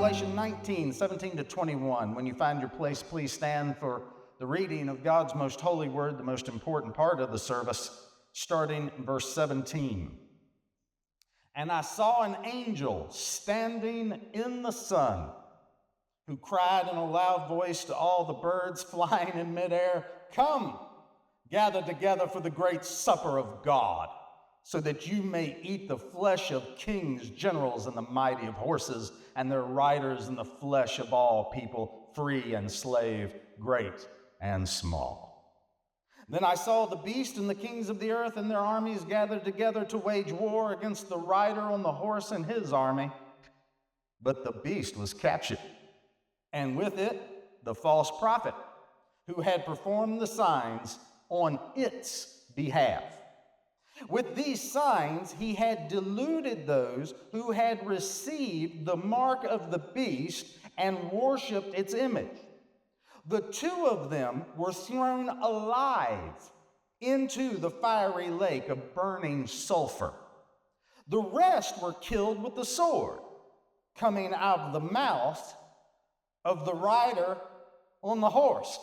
Revelation 19, 17 to 21. When you find your place, please stand for the reading of God's most holy word, the most important part of the service, starting in verse 17. And I saw an angel standing in the sun, who cried in a loud voice to all the birds flying in midair, "Come, gather together for the great supper of God, so that you may eat the flesh of kings, generals, and the mighty, of horses, and their riders, and the flesh of all people, free and slave, great and small." Then I saw the beast and the kings of the earth and their armies gathered together to wage war against the rider on the horse and his army. But the beast was captured, and with it the false prophet, who had performed the signs on its behalf. With these signs he had deluded those who had received the mark of the beast and worshipped its image. The two of them were thrown alive into the fiery lake of burning sulfur. The rest were killed with the sword coming out of the mouth of the rider on the horse,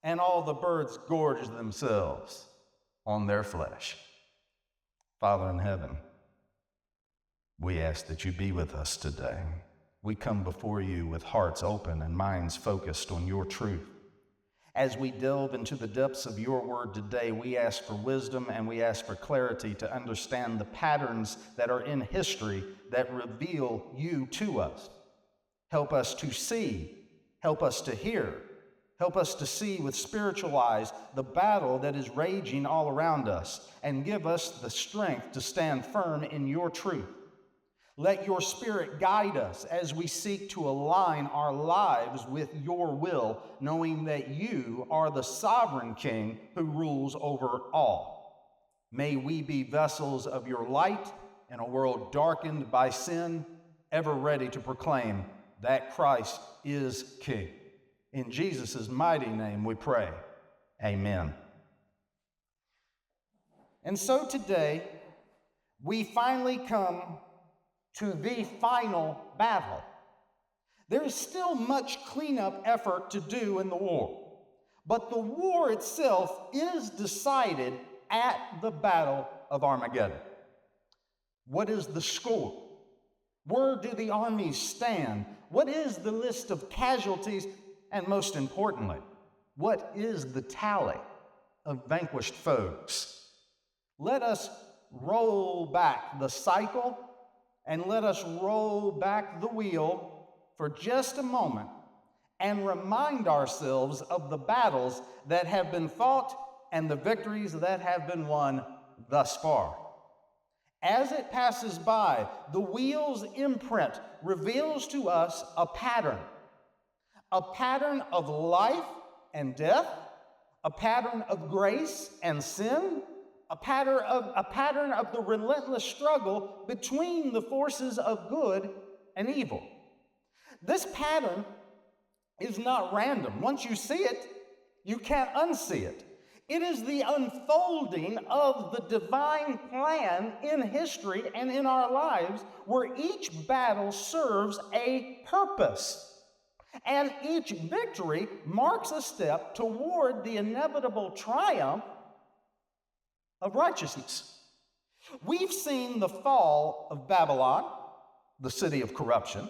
and all the birds gorged themselves on their flesh. Father in heaven, we ask that you be with us today. We come before you with hearts open and minds focused on your truth. As we delve into the depths of your word today, we ask for wisdom and we ask for clarity to understand the patterns that are in history that reveal you to us. Help us to see, help us to hear, help us to see with spiritual eyes the battle that is raging all around us, and give us the strength to stand firm in your truth. Let your Spirit guide us as we seek to align our lives with your will, knowing that you are the sovereign King who rules over all. May we be vessels of your light in a world darkened by sin, ever ready to proclaim that Christ is King. In Jesus' mighty name we pray, amen. And so today, we finally come to the final battle. There is still much cleanup effort to do in the war, but the war itself is decided at the Battle of Armageddon. What is the score? Where do the armies stand? What is the list of casualties? And most importantly, what is the tally of vanquished foes? Let us roll back the cycle and let us roll back the wheel for just a moment and remind ourselves of the battles that have been fought and the victories that have been won thus far. As it passes by, the wheel's imprint reveals to us a pattern of life and death, a pattern of grace and sin, a pattern of the relentless struggle between the forces of good and evil. This pattern is not random. Once you see it, you can't unsee it. It is the unfolding of the divine plan in history and in our lives, where each battle serves a purpose. And each victory marks a step toward the inevitable triumph of righteousness. We've seen the fall of Babylon, the city of corruption.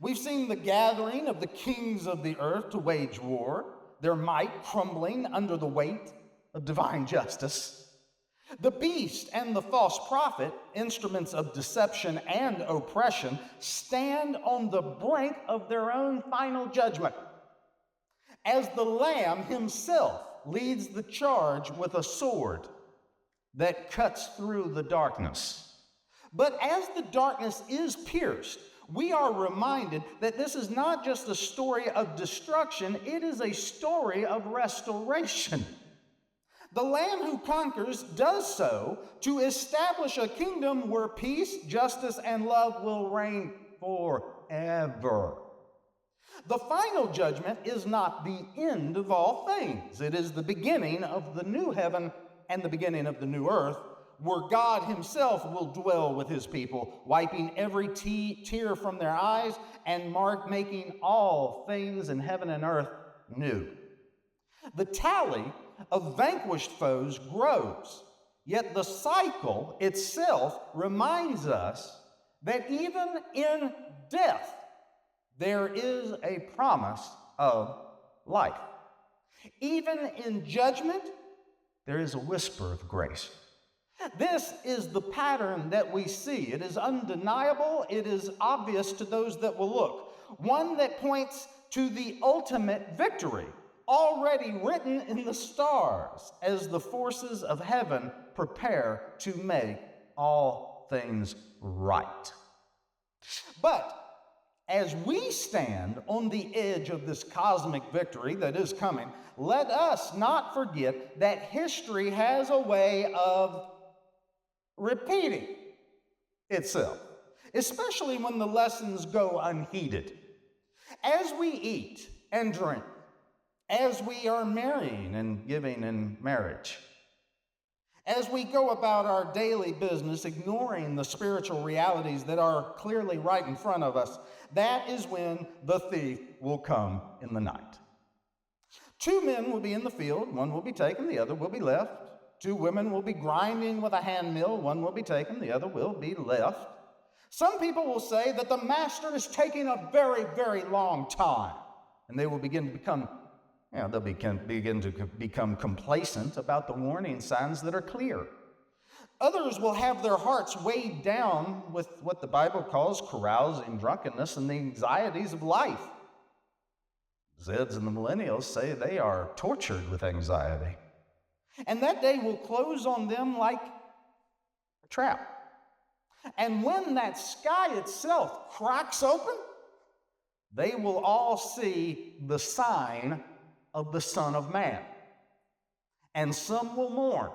We've seen the gathering of the kings of the earth to wage war, their might crumbling under the weight of divine justice. The beast and the false prophet, instruments of deception and oppression, stand on the brink of their own final judgment, as the Lamb himself leads the charge with a sword that cuts through the darkness. But as the darkness is pierced, we are reminded that this is not just a story of destruction, it is a story of restoration. The Lamb who conquers does so to establish a kingdom where peace, justice, and love will reign forever. The final judgment is not the end of all things. It is the beginning of the new heaven and the beginning of the new earth, where God himself will dwell with his people, wiping every tear from their eyes and making all things in heaven and earth new. The tally of vanquished foes grows, yet the cycle itself reminds us that even in death, there is a promise of life. Even in judgment, there is a whisper of grace. This is the pattern that we see. It is undeniable. It is obvious to those that will look. One that points to the ultimate victory, already written in the stars as the forces of heaven prepare to make all things right. But as we stand on the edge of this cosmic victory that is coming, let us not forget that history has a way of repeating itself, especially when the lessons go unheeded. As we eat and drink, as we are marrying and giving in marriage, as we go about our daily business, ignoring the spiritual realities that are clearly right in front of us, that is when the thief will come in the night. 2 men will be in the field, one will be taken, the other will be left. 2 women will be grinding with a hand mill, one will be taken, the other will be left. Some people will say that the master is taking a very, very long time, and they will begin to become complacent about the warning signs that are clear. Others will have their hearts weighed down with what the Bible calls carousing, drunkenness, and the anxieties of life. Zeds and the millennials say they are tortured with anxiety. And that day will close on them like a trap. And when that sky itself cracks open, they will all see the sign of the Son of Man. And some will mourn,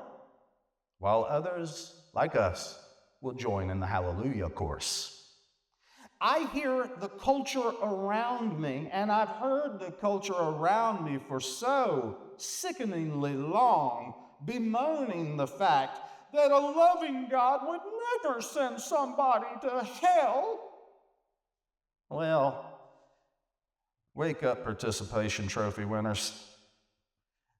while others, like us, will join in the hallelujah chorus. I hear the culture around me, and I've heard the culture around me for so sickeningly long, bemoaning the fact that a loving God would never send somebody to hell. Well, wake up, participation trophy winners.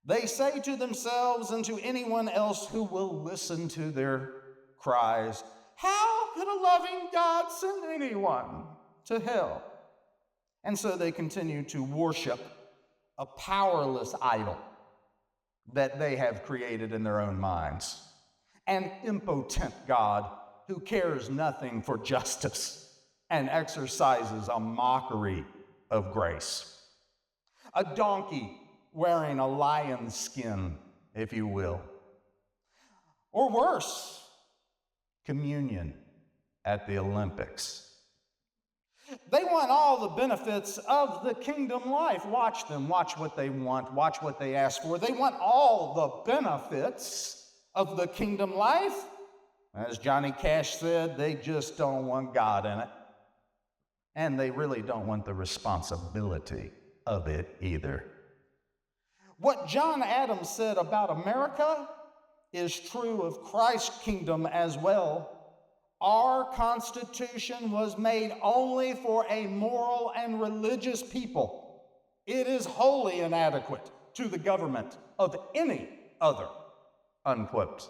They say to themselves and to anyone else who will listen to their cries, how could a loving God send anyone to hell? And so they continue to worship a powerless idol that they have created in their own minds, an impotent God who cares nothing for justice and exercises a mockery of grace. A donkey wearing a lion's skin, if you will. Or worse, communion at the Olympics. They want all the benefits of the kingdom life. Watch them, watch what they want, watch what they ask for. They want all the benefits of the kingdom life. As Johnny Cash said, they just don't want God in it. And they really don't want the responsibility of it either. What John Adams said about America is true of Christ's kingdom as well. Our Constitution was made only for a moral and religious people. It is wholly inadequate to the government of any other, unquote.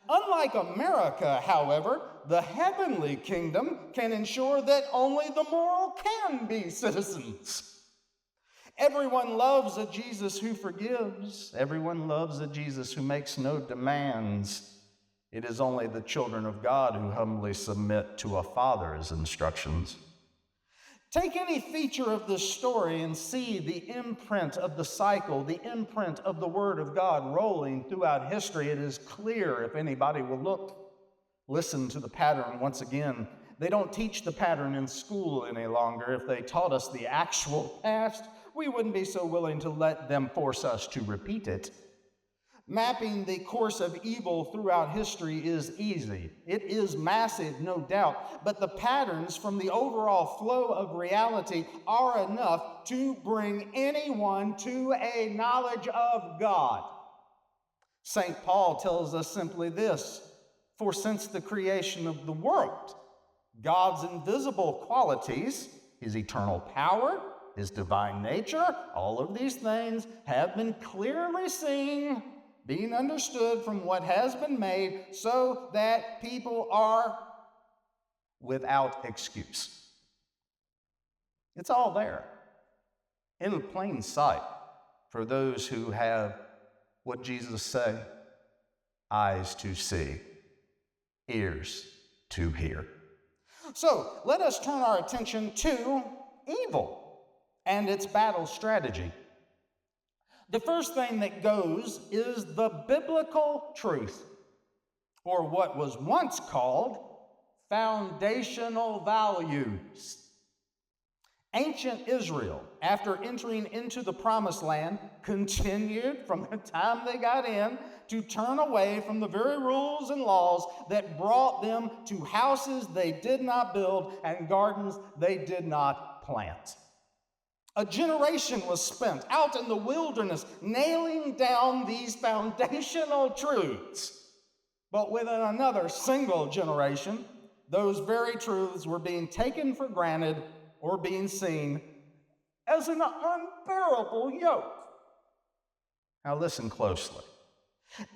Unlike America, however, the heavenly kingdom can ensure that only the moral can be citizens. Everyone loves a Jesus who forgives. Everyone loves a Jesus who makes no demands. It is only the children of God who humbly submit to a father's instructions. Take any feature of this story and see the imprint of the cycle, the imprint of the Word of God rolling throughout history. It is clear if anybody will look. Listen to the pattern once again. They don't teach the pattern in school any longer. If they taught us the actual past, we wouldn't be so willing to let them force us to repeat it. Mapping the course of evil throughout history is easy. It is massive, no doubt, but the patterns from the overall flow of reality are enough to bring anyone to a knowledge of God. St. Paul tells us simply this: for since the creation of the world, God's invisible qualities, his eternal power, his divine nature, all of these things have been clearly seen, being understood from what has been made, so that people are without excuse. It's all there, in plain sight, for those who have what Jesus said: eyes to see, ears to hear. So let us turn our attention to evil and its battle strategy. The first thing that goes is the biblical truth, or what was once called foundational values. Ancient Israel, after entering into the promised land, continued from the time they got in to turn away from the very rules and laws that brought them to houses they did not build and gardens they did not plant. A generation was spent out in the wilderness nailing down these foundational truths. But within another single generation, those very truths were being taken for granted or being seen as an unbearable yoke. Now listen closely.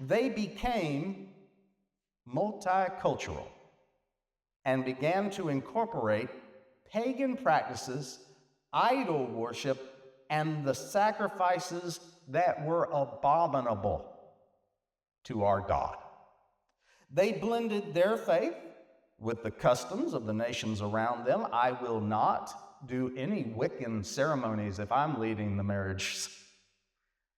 They became multicultural and began to incorporate pagan practices, idol worship, and the sacrifices that were abominable to our God. They blended their faith with the customs of the nations around them. I will not do any Wiccan ceremonies if I'm leading the marriage.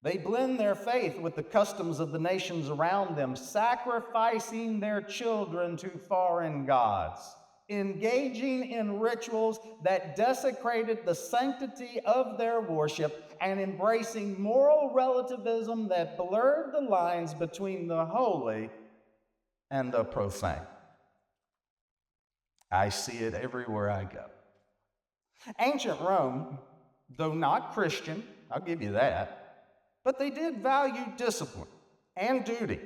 They blend their faith with the customs of the nations around them, sacrificing their children to foreign gods, engaging in rituals that desecrated the sanctity of their worship, and embracing moral relativism that blurred the lines between the holy and the profane. I see it everywhere I go. Ancient Rome, though not Christian, I'll give you that, but they did value discipline and duty.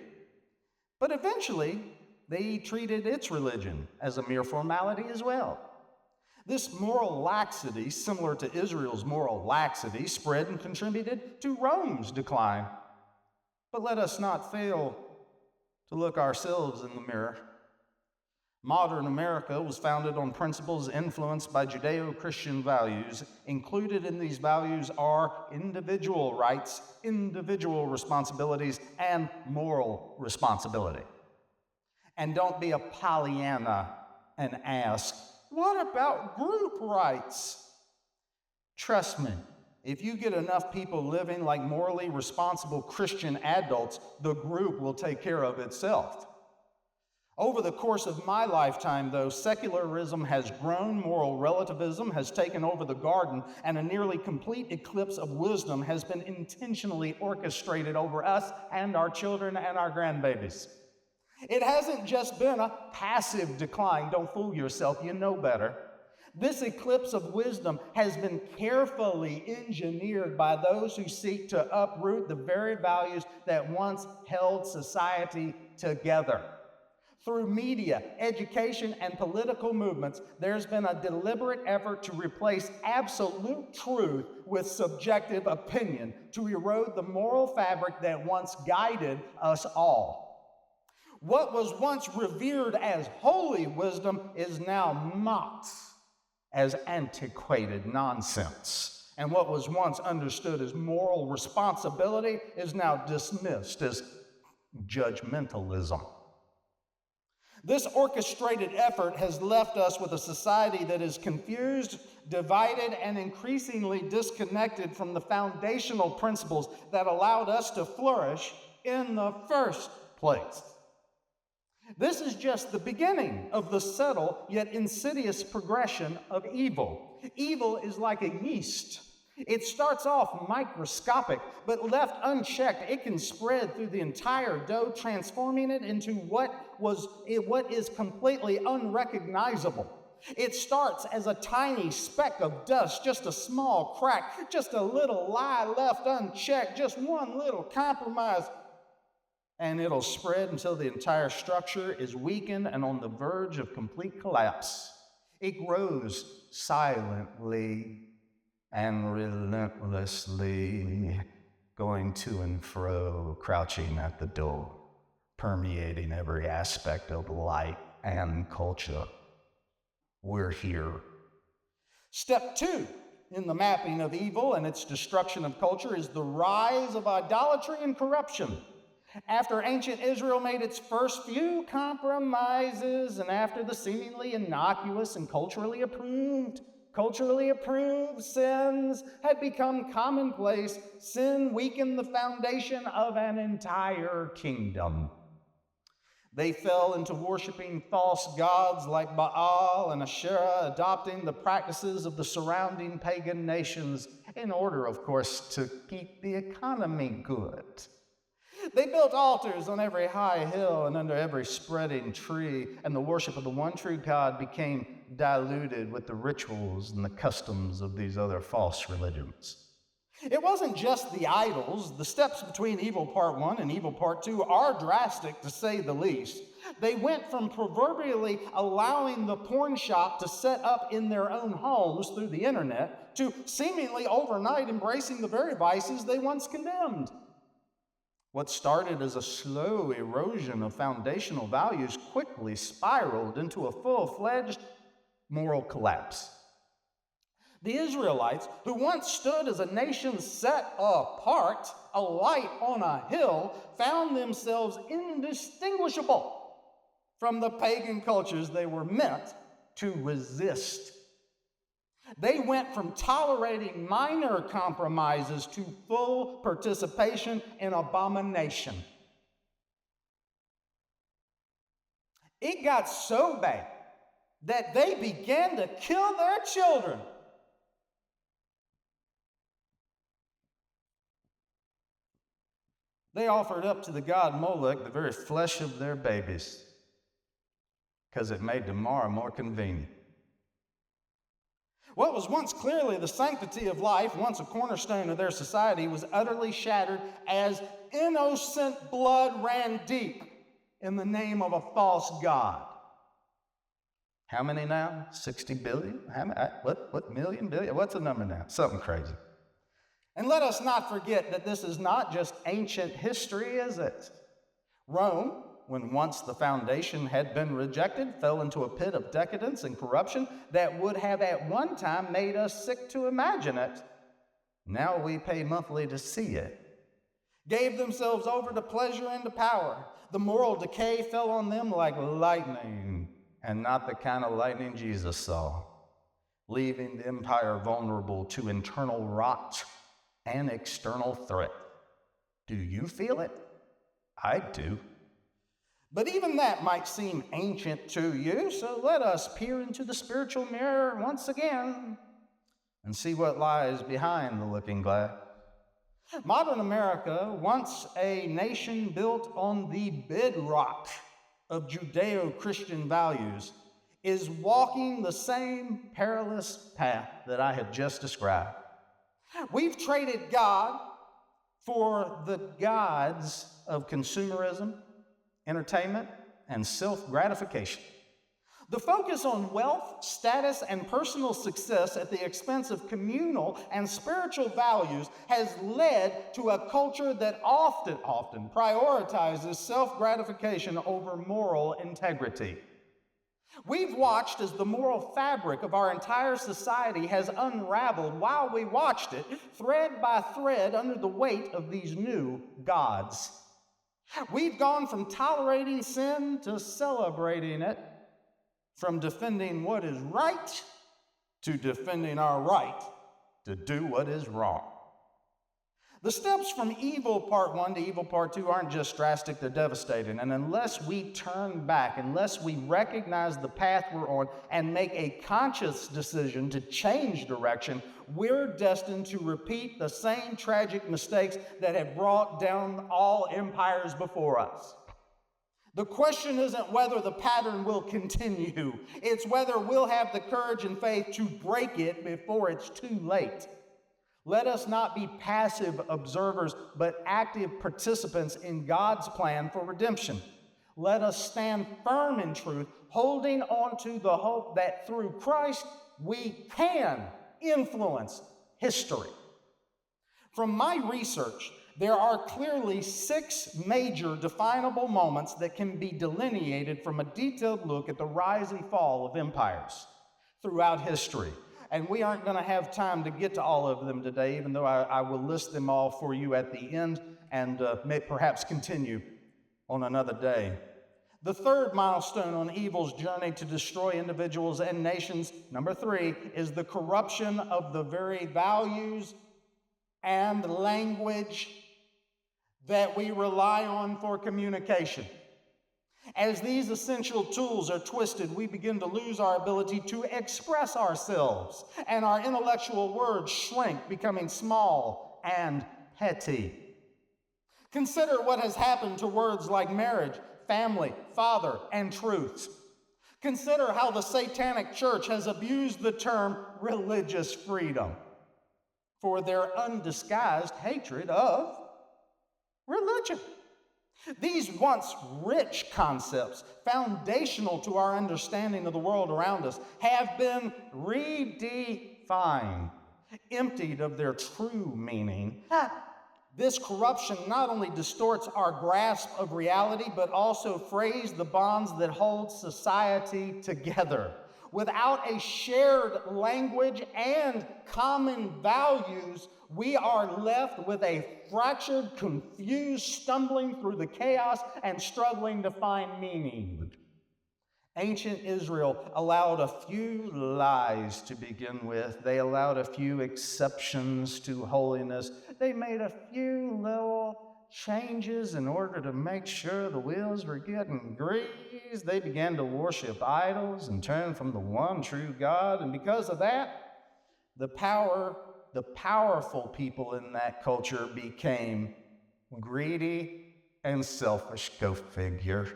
But eventually, they treated its religion as a mere formality as well. This moral laxity, similar to Israel's moral laxity, spread and contributed to Rome's decline. But let us not fail to look ourselves in the mirror. Modern America was founded on principles influenced by Judeo-Christian values. Included in these values are individual rights, individual responsibilities, and moral responsibility. And don't be a Pollyanna and ask, what about group rights? Trust me, if you get enough people living like morally responsible Christian adults, the group will take care of itself. Over the course of my lifetime, though, secularism has grown, moral relativism has taken over the garden, and a nearly complete eclipse of wisdom has been intentionally orchestrated over us and our children and our grandbabies. It hasn't just been a passive decline. Don't fool yourself, you know better. This eclipse of wisdom has been carefully engineered by those who seek to uproot the very values that once held society together. Through media, education, and political movements, there's been a deliberate effort to replace absolute truth with subjective opinion, to erode the moral fabric that once guided us all. What was once revered as holy wisdom is now mocked as antiquated nonsense. And what was once understood as moral responsibility is now dismissed as judgmentalism. This orchestrated effort has left us with a society that is confused, divided, and increasingly disconnected from the foundational principles that allowed us to flourish in the first place. This is just the beginning of the subtle yet insidious progression of evil. Evil is like a yeast. It starts off microscopic, but left unchecked, it can spread through the entire dough, transforming it into what is completely unrecognizable. It starts as a tiny speck of dust, just a small crack, just a little lie left unchecked, just one little compromise, and it'll spread until the entire structure is weakened and on the verge of complete collapse. It grows silently and relentlessly, going to and fro, crouching at the door, permeating every aspect of life and culture. We're here. Step 2 in the mapping of evil and its destruction of culture is the rise of idolatry and corruption. After ancient Israel made its first few compromises, and after the seemingly innocuous and culturally approved sins had become commonplace, sin weakened the foundation of an entire kingdom. They fell into worshiping false gods like Baal and Asherah, adopting the practices of the surrounding pagan nations in order, of course, to keep the economy good. They built altars on every high hill and under every spreading tree, and the worship of the one true God became diluted with the rituals and the customs of these other false religions. It wasn't just the idols. The steps between evil part 1 and evil part 2 are drastic, to say the least. They went from proverbially allowing the porn shop to set up in their own homes through the internet to seemingly overnight embracing the very vices they once condemned. What started as a slow erosion of foundational values quickly spiraled into a full-fledged moral collapse. The Israelites, who once stood as a nation set apart, a light on a hill, found themselves indistinguishable from the pagan cultures they were meant to resist. They went from tolerating minor compromises to full participation in abomination. It got so bad that they began to kill their children. They offered up to the god Molech the very flesh of their babies because it made tomorrow more convenient. What was once clearly the sanctity of life, once a cornerstone of their society, was utterly shattered as innocent blood ran deep in the name of a false god. How many now? 60 billion? What million, billion? What's the number now? Something crazy. And let us not forget that this is not just ancient history, is it? Rome, when once the foundation had been rejected, fell into a pit of decadence and corruption that would have at one time made us sick to imagine it. Now we pay monthly to see it. Gave themselves over to pleasure and to power. The moral decay fell on them like lightning, and not the kind of lightning Jesus saw, leaving the empire vulnerable to internal rot and external threat. Do you feel it? I do. But even that might seem ancient to you, so let us peer into the spiritual mirror once again and see what lies behind the looking glass. Modern America, once a nation built on the bedrock of Judeo-Christian values, is walking the same perilous path that I have just described. We've traded God for the gods of consumerism, entertainment, and self-gratification. The focus on wealth, status, and personal success at the expense of communal and spiritual values has led to a culture that often prioritizes self-gratification over moral integrity. We've watched as the moral fabric of our entire society has unraveled while we watched it, thread by thread, under the weight of these new gods. We've gone from tolerating sin to celebrating it, from defending what is right to defending our right to do what is wrong. The steps from evil part 1 to evil part 2 aren't just drastic, they're devastating. And unless we turn back, unless we recognize the path we're on and make a conscious decision to change direction, we're destined to repeat the same tragic mistakes that have brought down all empires before us. The question isn't whether the pattern will continue, it's whether we'll have the courage and faith to break it before it's too late. Let us not be passive observers, but active participants in God's plan for redemption. Let us stand firm in truth, holding on to the hope that through Christ we can influence history. From my research, there are clearly 6 major definable moments that can be delineated from a detailed look at the rise and fall of empires throughout history. And we aren't going to have time to get to all of them today, even though I will list them all for you at the end and may perhaps continue on another day. The third milestone on evil's journey to destroy individuals and nations, number 3, is the corruption of the very values and language that we rely on for communication. As these essential tools are twisted, we begin to lose our ability to express ourselves, and our intellectual words shrink, becoming small and petty. Consider what has happened to words like marriage, family, father, and truth. Consider how the satanic church has abused the term religious freedom for their undisguised hatred of religion. These once rich concepts, foundational to our understanding of the world around us, have been redefined, emptied of their true meaning. This corruption not only distorts our grasp of reality, but also frays the bonds that hold society together. Without a shared language and common values, we are left with a fractured, confused, stumbling through the chaos and struggling to find meaning. Ancient Israel allowed a few lies to begin with. They allowed a few exceptions to holiness. They made a few little changes in order to make sure the wheels were getting greased. They began to worship idols and turn from the one true God. And because of that, the powerful people in that culture became greedy and selfish. Go figure.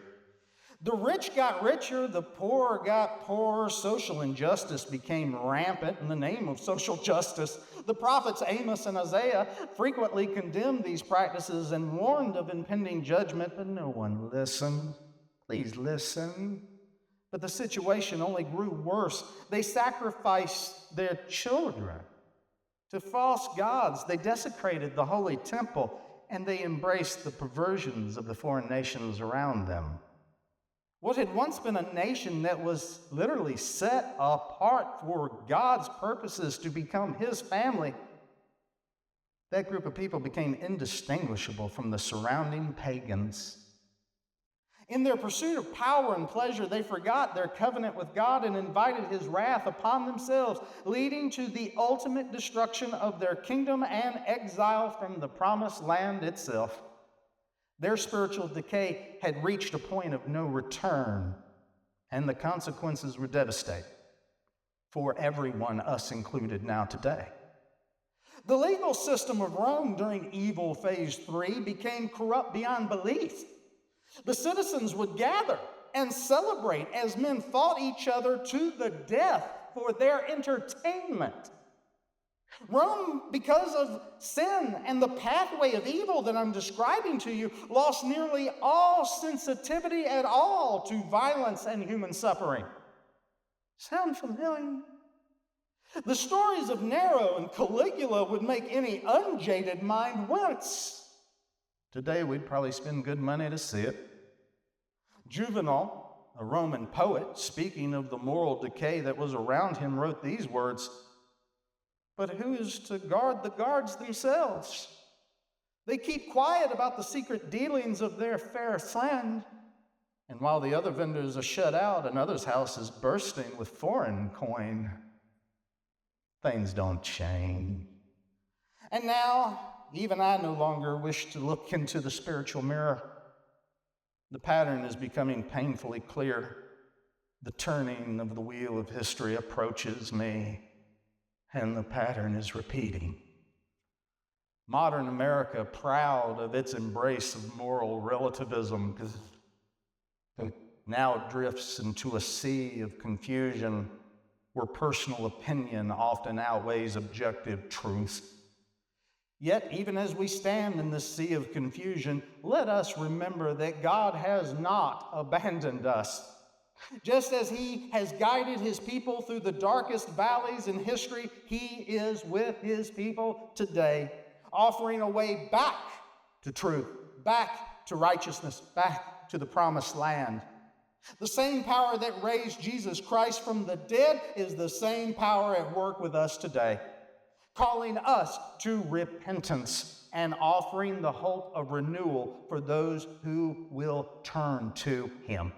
The rich got richer, the poor got poorer. Social injustice became rampant in the name of social justice. The prophets Amos and Isaiah frequently condemned these practices and warned of impending judgment, but no one listened. Please listen. But the situation only grew worse. They sacrificed their children to false gods. They desecrated the holy temple, and they embraced the perversions of the foreign nations around them. What had once been a nation that was literally set apart for God's purposes to become his family, that group of people became indistinguishable from the surrounding pagans. In their pursuit of power and pleasure, they forgot their covenant with God and invited his wrath upon themselves, leading to the ultimate destruction of their kingdom and exile from the promised land itself. Their spiritual decay had reached a point of no return, and the consequences were devastating for everyone, us included now today. The legal system of Rome during evil phase 3 became corrupt beyond belief. The citizens would gather and celebrate as men fought each other to the death for their entertainment. Rome, because of sin and the pathway of evil that I'm describing to you, lost nearly all sensitivity at all to violence and human suffering. Sound familiar? The stories of Nero and Caligula would make any unjaded mind wince. Today, we'd probably spend good money to see it. Juvenal, a Roman poet, speaking of the moral decay that was around him, wrote these words, "But who is to guard the guards themselves? They keep quiet about the secret dealings of their fair friend. And while the other vendors are shut out, another's house is bursting with foreign coin. Things don't change." And now, even I no longer wish to look into the spiritual mirror. The pattern is becoming painfully clear. The turning of the wheel of history approaches me, and the pattern is repeating. Modern America, proud of its embrace of moral relativism, now drifts into a sea of confusion where personal opinion often outweighs objective truth. Yet, even as we stand in this sea of confusion, let us remember that God has not abandoned us. Just as he has guided his people through the darkest valleys in history, he is with his people today, offering a way back to truth, back to righteousness, back to the promised land. The same power that raised Jesus Christ from the dead is the same power at work with us today, calling us to repentance and offering the hope of renewal for those who will turn to him.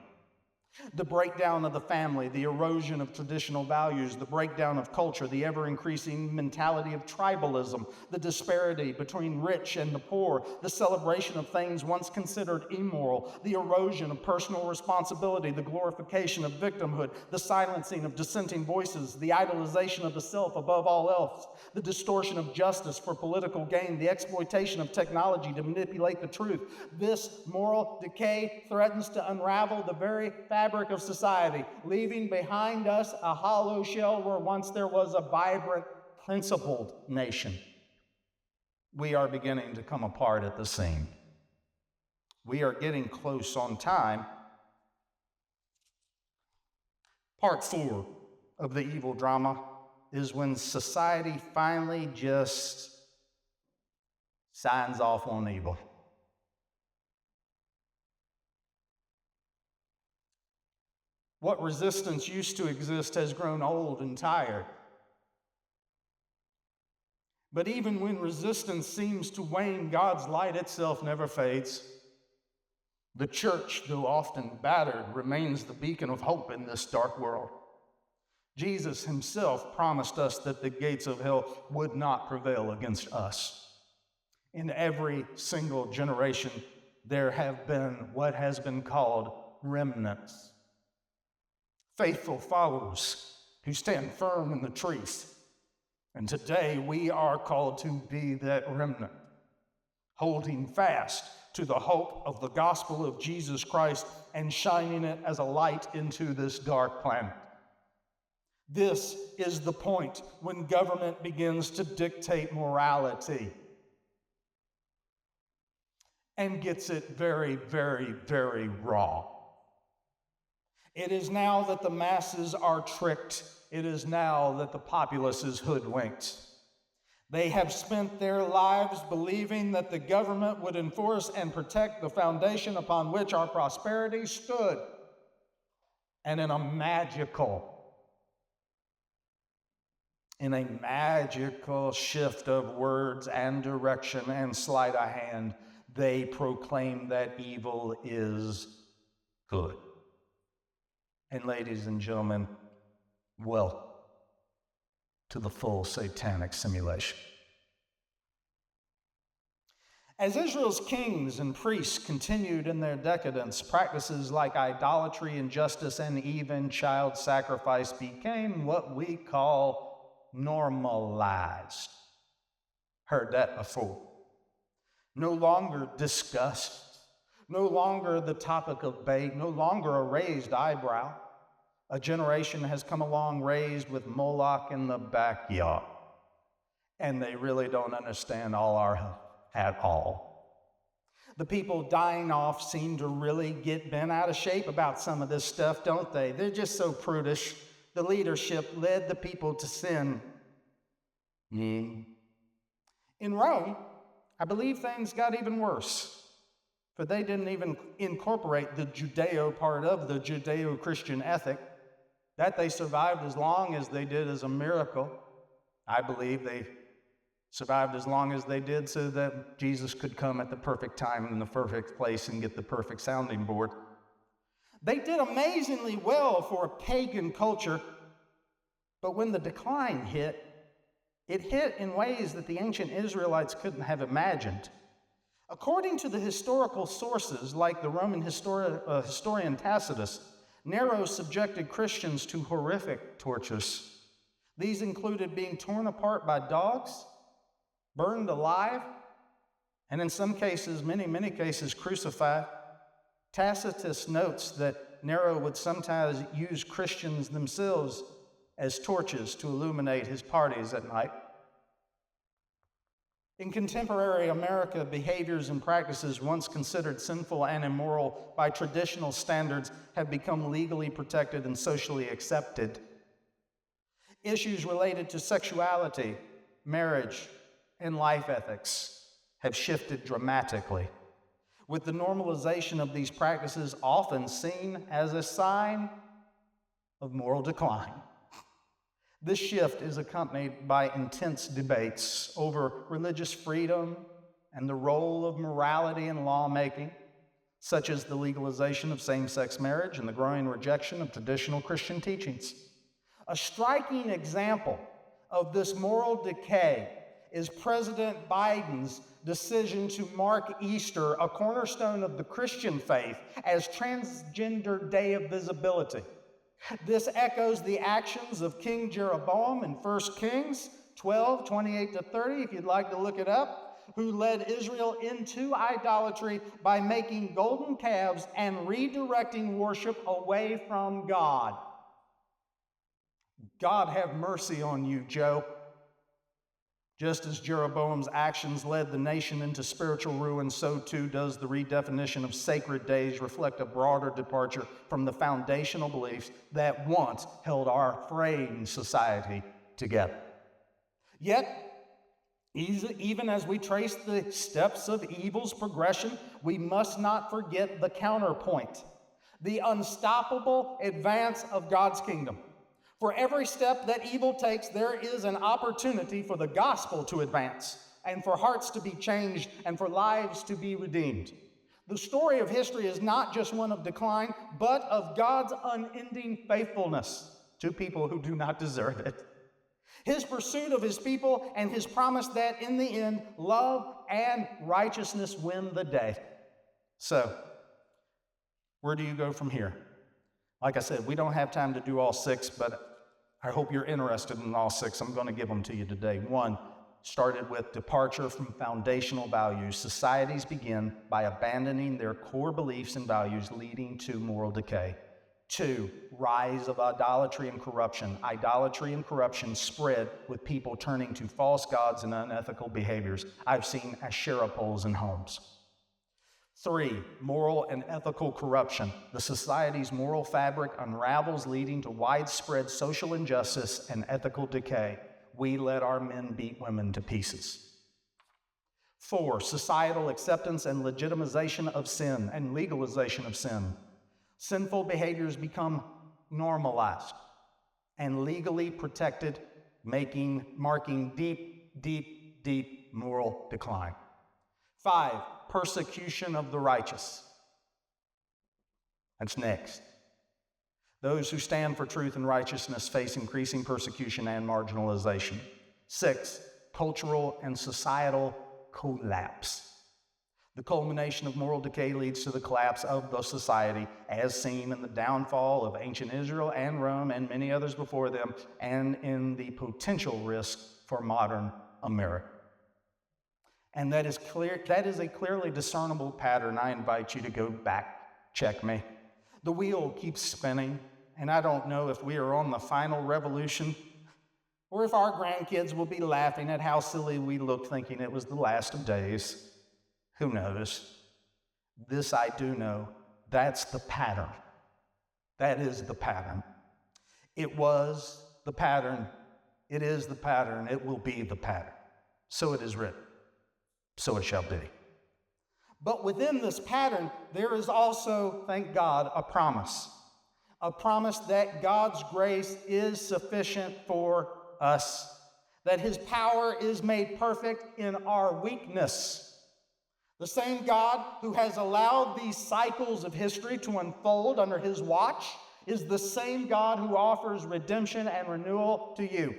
The breakdown of the family, the erosion of traditional values, the breakdown of culture, the ever-increasing mentality of tribalism, the disparity between rich and the poor, the celebration of things once considered immoral, the erosion of personal responsibility, the glorification of victimhood, the silencing of dissenting voices, the idolization of the self above all else, the distortion of justice for political gain, the exploitation of technology to manipulate the truth. This moral decay threatens to unravel the very fabric of society, leaving behind us a hollow shell where once there was a vibrant, principled nation. We are beginning to come apart at the seam. We are getting close on time. Part 4 of the evil drama is when society finally just signs off on evil. What resistance used to exist has grown old and tired. But even when resistance seems to wane, God's light itself never fades. The church, though often battered, remains the beacon of hope in this dark world. Jesus himself promised us that the gates of hell would not prevail against us. In every single generation, there have been what has been called remnants. Faithful followers who stand firm in the truth. And today we are called to be that remnant, holding fast to the hope of the gospel of Jesus Christ and shining it as a light into this dark planet. This is the point when government begins to dictate morality and gets it very, very, very raw. It is now that the masses are tricked. It is now that the populace is hoodwinked. They have spent their lives believing that the government would enforce and protect the foundation upon which our prosperity stood. And in a magical shift of words and direction and sleight of hand, they proclaim that evil is good. And ladies and gentlemen, welcome to the full satanic simulation. As Israel's kings and priests continued in their decadence, practices like idolatry, injustice, and even child sacrifice became what we call normalized. Heard that before. No longer discussed, no longer the topic of debate, no longer a raised eyebrow. A generation has come along raised with Moloch in the backyard, and they really don't understand at all. The people dying off seem to really get bent out of shape about some of this stuff, don't they? They're just so prudish. The leadership led the people to sin. In Rome, I believe things got even worse, for they didn't even incorporate the Judeo part of the Judeo-Christian ethic. That they survived as long as they did is a miracle. I believe they survived as long as they did so that Jesus could come at the perfect time in the perfect place and get the perfect sounding board. They did amazingly well for a pagan culture, but when the decline hit, it hit in ways that the ancient Israelites couldn't have imagined. According to the historical sources, like the Roman historian Tacitus, Nero subjected Christians to horrific tortures. These included being torn apart by dogs, burned alive, and in some cases, many cases, crucified. Tacitus notes that Nero would sometimes use Christians themselves as torches to illuminate his parties at night. In contemporary America, behaviors and practices once considered sinful and immoral by traditional standards have become legally protected and socially accepted. Issues related to sexuality, marriage, and life ethics have shifted dramatically, with the normalization of these practices often seen as a sign of moral decline. This shift is accompanied by intense debates over religious freedom and the role of morality in lawmaking, such as the legalization of same-sex marriage and the growing rejection of traditional Christian teachings. A striking example of this moral decay is President Biden's decision to mark Easter, a cornerstone of the Christian faith, as Transgender Day of Visibility. This echoes the actions of King Jeroboam in 1 Kings 12, 28-30, if you'd like to look it up, who led Israel into idolatry by making golden calves and redirecting worship away from God. God have mercy on you, Joe. Just as Jeroboam's actions led the nation into spiritual ruin, so too does the redefinition of sacred days reflect a broader departure from the foundational beliefs that once held our fraying society together. Yet, even as we trace the steps of evil's progression, we must not forget the counterpoint, the unstoppable advance of God's kingdom. For every step that evil takes, there is an opportunity for the gospel to advance, and for hearts to be changed, and for lives to be redeemed. The story of history is not just one of decline, but of God's unending faithfulness to people who do not deserve it. His pursuit of his people and his promise that in the end, love and righteousness win the day. So, where do you go from here? Like I said, we don't have time to do all 6, but I hope you're interested in all 6. I'm going to give them to you today. 1, started with departure from foundational values. Societies begin by abandoning their core beliefs and values, leading to moral decay. 2, rise of idolatry and corruption. Idolatry and corruption spread with people turning to false gods and unethical behaviors. I've seen Asherah poles in homes. 3, moral and ethical corruption. The society's moral fabric unravels, leading to widespread social injustice and ethical decay. We let our men beat women to pieces. 4, societal acceptance and legitimization of sin and legalization of sin. Sinful behaviors become normalized and legally protected, marking deep moral decline. 5, persecution of the righteous. That's next. Those who stand for truth and righteousness face increasing persecution and marginalization. 6, cultural and societal collapse. The culmination of moral decay leads to the collapse of the society, as seen in the downfall of ancient Israel and Rome and many others before them, and in the potential risk for modern America. And that is a clearly discernible pattern. I invite you to go back, check me. The wheel keeps spinning, and I don't know if we are on the final revolution or if our grandkids will be laughing at how silly we looked thinking it was the last of days. Who knows? This I do know, that's the pattern. That is the pattern. It was the pattern. It is the pattern. It will be the pattern. So it is written. So it shall be. But within this pattern, there is also, thank God, a promise. A promise that God's grace is sufficient for us, that his power is made perfect in our weakness. The same God who has allowed these cycles of history to unfold under his watch is the same God who offers redemption and renewal to you.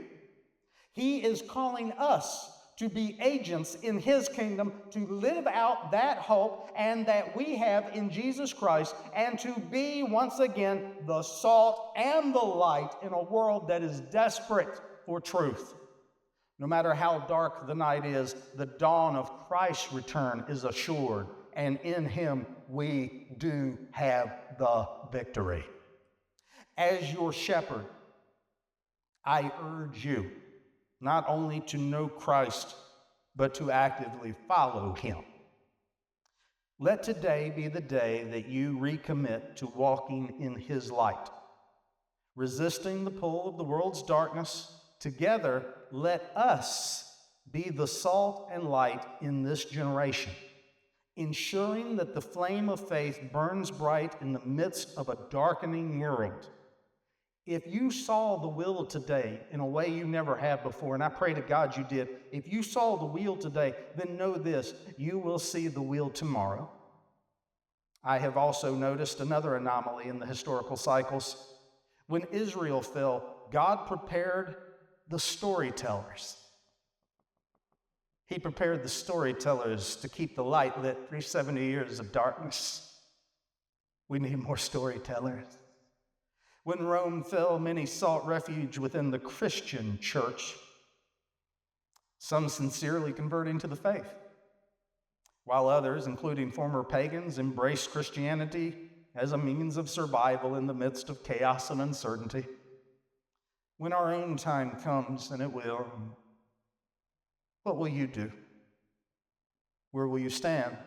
He is calling us to be agents in his kingdom, to live out that hope and that we have in Jesus Christ, and to be once again the salt and the light in a world that is desperate for truth. No matter how dark the night is, the dawn of Christ's return is assured, and in him we do have the victory. As your shepherd, I urge you not only to know Christ, but to actively follow him. Let today be the day that you recommit to walking in his light. Resisting the pull of the world's darkness, together let us be the salt and light in this generation, ensuring that the flame of faith burns bright in the midst of a darkening world. If you saw the wheel today in a way you never have before, and I pray to God you did, if you saw the wheel today, then know this, you will see the wheel tomorrow. I have also noticed another anomaly in the historical cycles. When Israel fell, God prepared the storytellers. He prepared the storytellers to keep the light lit through 70 years of darkness. We need more storytellers. When Rome fell, many sought refuge within the Christian church, some sincerely converting to the faith, while others, including former pagans, embraced Christianity as a means of survival in the midst of chaos and uncertainty. When our own time comes, and it will, what will you do? Where will you stand?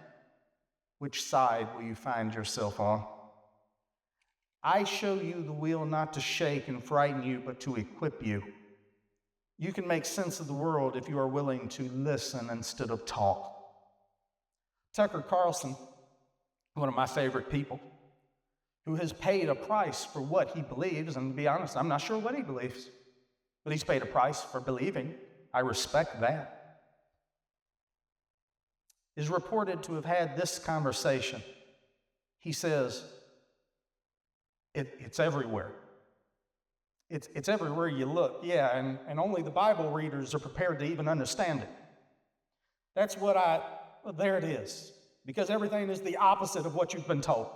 Which side will you find yourself on? I show you the wheel not to shake and frighten you, but to equip you. You can make sense of the world if you are willing to listen instead of talk. Tucker Carlson, one of my favorite people, who has paid a price for what he believes, and to be honest, I'm not sure what he believes, but he's paid a price for believing. I respect that. Is reported to have had this conversation. He says, it's everywhere. It's everywhere you look, yeah, and only the Bible readers are prepared to even understand it. That's what there it is, because everything is the opposite of what you've been told.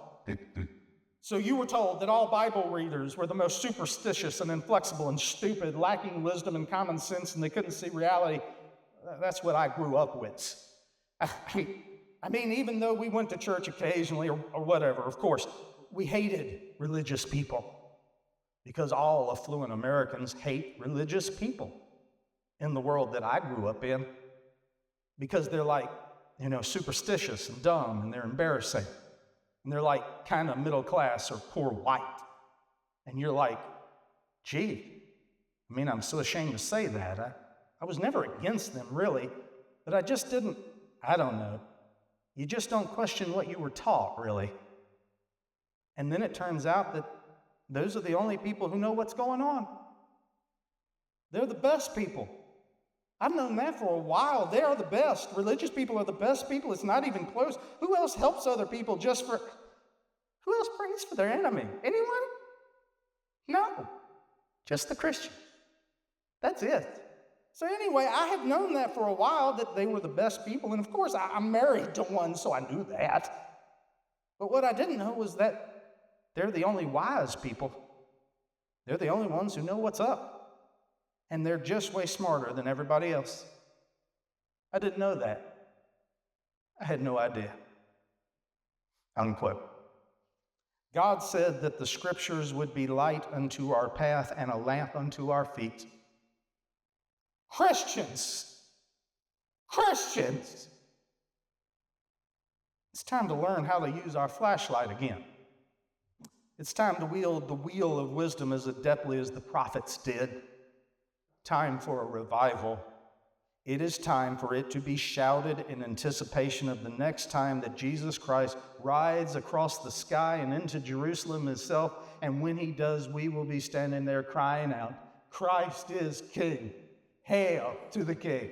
So you were told that all Bible readers were the most superstitious and inflexible and stupid, lacking wisdom and common sense, and they couldn't see reality. That's what I grew up with. I mean, even though we went to church occasionally or whatever, of course, we hated religious people because all affluent Americans hate religious people in the world that I grew up in because they're like, superstitious and dumb and they're embarrassing. And they're like kind of middle class or poor white. And you're like, gee, I'm so ashamed to say that. I was never against them, really, but I just didn't, I don't know. You just don't question what you were taught, really. And then it turns out that those are the only people who know what's going on. They're the best people. I've known that for a while. They are the best. Religious people are the best people. It's not even close. Who else helps other people who else prays for their enemy? Anyone? No. Just the Christian. That's it. So anyway, I have known that for a while, that they were the best people. And of course, I'm married to one, so I knew that. But what I didn't know was that they're the only wise people. They're the only ones who know what's up. And they're just way smarter than everybody else. I didn't know that. I had no idea. Unquote. God said that the scriptures would be light unto our path and a lamp unto our feet. Christians! It's time to learn how to use our flashlight again. It's time to wield the wheel of wisdom as adeptly as the prophets did. Time for a revival. It is time for it to be shouted in anticipation of the next time that Jesus Christ rides across the sky and into Jerusalem himself, and when he does, we will be standing there crying out, Christ is King. Hail to the King.